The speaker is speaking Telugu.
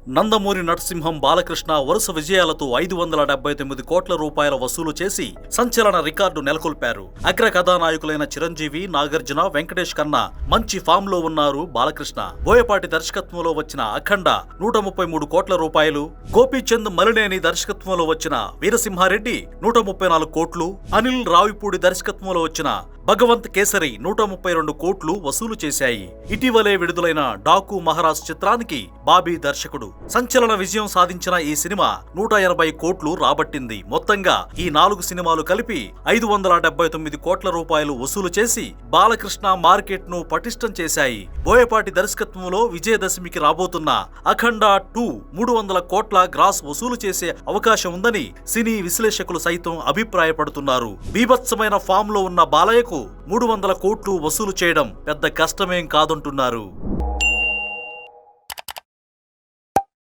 నందమూరి నరసింహం బాలకృష్ణ వరుస విజయాలతో 579 కోట్ల రూపాయల వసూలు చేసి సంచలన రికార్డు నెలకొల్పారు. అగ్ర కథానాయకులైన చిరంజీవి, నాగార్జున, వెంకటేష్ కన్నా మంచి ఫామ్ లో ఉన్నారు బాలకృష్ణ. బోయపాటి దర్శకత్వంలో వచ్చిన అఖండ 133 కోట్ల రూపాయలు, గోపీచంద్ మలినేని దర్శకత్వంలో వచ్చిన వీరసింహారెడ్డి 134 కోట్లు, అనిల్ రావిపూడి దర్శకత్వంలో వచ్చిన భగవంత్ కేసరి 132 కోట్లు వసూలు చేశాయి. ఇటీవలే విడుదలైన డాకు మహారాజ్ చిత్రానికి బాబీ దర్శకుడు. సంచలన విజయం సాధించిన ఈ సినిమా 180 కోట్లు రాబట్టింది. మొత్తంగా ఈ 4 సినిమాలు కలిపి 579 కోట్ల రూపాయలు వసూలు చేసి బాలకృష్ణ మార్కెట్ ను పటిష్టం చేశాయి. బోయపాటి దర్శకత్వంలో విజయదశమికి రాబోతున్న అఖండ 2 300 కోట్ల గ్రాస్ వసూలు చేసే అవకాశం ఉందని సినీ విశ్లేషకులు సైతం అభిప్రాయపడుతున్నారు. బీభత్సమైన ఫామ్ లో ఉన్న బాలయ్యకు 300 కోట్లు వసూలు చేయడం పెద్ద కష్టమేం కాదంటున్నారు.